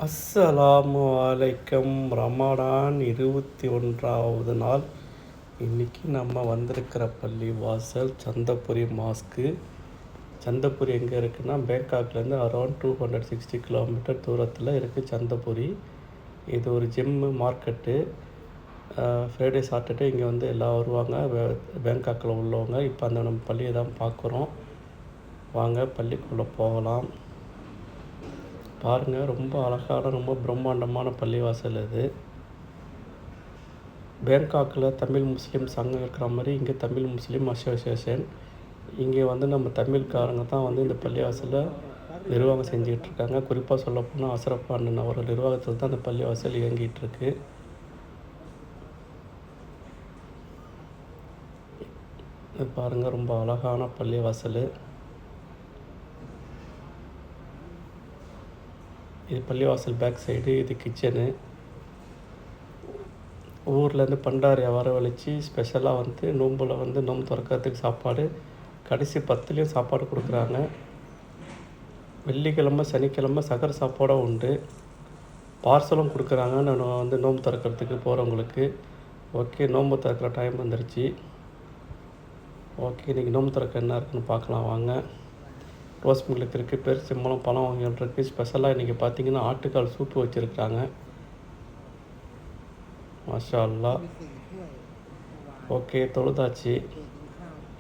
அஸ்ஸலாமு அலைக்கும். ரமடான் 21வது நாள். இன்றைக்கி நம்ம வந்திருக்கிற பள்ளி வாசல் சந்தபுரி மாஸ்க்கு. சந்தபுரி எங்கே இருக்குன்னா, பேங்காக்லேருந்து அரௌண்ட் 260 கிலோமீட்டர் தூரத்தில் இருக்குது சந்தபுரி. இது ஒரு ஜிம்மு மார்க்கெட்டு. ஃப்ரைடே சாட்டர்டே இங்கே வந்து எல்லாம் வருவாங்க, பேங்காக்கில் உள்ளவங்க. இப்போ அந்த நம்ம பள்ளியை தான் பார்க்குறோம். வாங்க பள்ளிக்குள்ளே போகலாம். பாருங்கள், ரொம்ப அழகான ரொம்ப பிரம்மாண்டமான பள்ளிவாசல் இது. பேங்காக்கில் தமிழ் முஸ்லீம் சங்கம் இருக்கிற மாதிரி இங்கே தமிழ் முஸ்லீம் அசோசியேஷன். இங்கே வந்து நம்ம தமிழ்காரங்க தான் வந்து இந்த பள்ளிவாசலில் நிர்வாகம் செஞ்சுக்கிட்டு இருக்காங்க. குறிப்பாக சொல்லப்போனால் அசரப் அண்ணன் அவர்கள் நிர்வாகத்தில் தான் இந்த பள்ளிவாசல் இயங்கிட்டுருக்கு. பாருங்கள், ரொம்ப அழகான பள்ளிவாசல். இது பள்ளிவாசல் பேக் சைடு. இது கிச்சனு. ஊர்லேருந்து பண்டாரியை வரவழைச்சி ஸ்பெஷலாக வந்து நோம்பில் வந்து நோம்பு திறக்கிறதுக்கு சாப்பாடு கடைசி 10லேயும் சாப்பாடு கொடுக்குறாங்க. வெள்ளிக்கிழமை சனிக்கிழமை சகர சாப்பாடும் உண்டு. பார்சலும் கொடுக்குறாங்க நான் வந்து நோம்பு திறக்கிறதுக்கு போகிறவங்களுக்கு. ஓகே, நோம்பு திறக்கிற டைம் வந்துருச்சு. ஓகே, இன்றைக்கி நோம்பு திறக்க என்ன இருக்குன்னு பார்க்கலாம் வாங்க. ரோஸ் மில்க் இருக்குது, பெருச்சம்பழம், பழம் வகைகள் இருக்குது. ஸ்பெஷலாக இன்றைக்கி பார்த்தீங்கன்னா ஆட்டுக்கால் சூப்பு வச்சுருக்காங்க. மாஷா அல்லாஹ். ஓகே, தொழுதாச்சு.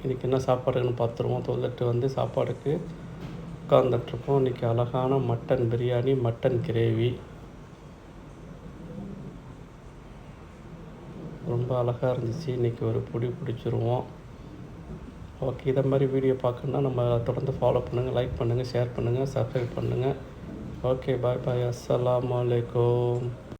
இன்றைக்கி என்ன சாப்பாடுன்னு பார்த்துருவோம். தொழுதுட்டு வந்து சாப்பாடுக்கு உட்காந்துட்ருக்கோம். இன்றைக்கி அழகான மட்டன் பிரியாணி, மட்டன் கிரேவி. ரொம்ப அழகாக இருந்துச்சு. இன்றைக்கி ஒரு பிடிச்சிருவோம். ஓகே, இதை மாதிரி வீடியோ பார்க்கணுன்னா நம்ம தொடர்ந்து ஃபாலோ பண்ணுங்கள், லைக் பண்ணுங்கள், ஷேர் பண்ணுங்கள், சப்ஸ்கிரைப் பண்ணுங்கள். ஓகே, பாய் பாய். அஸ்ஸலாமு அலைக்கும்.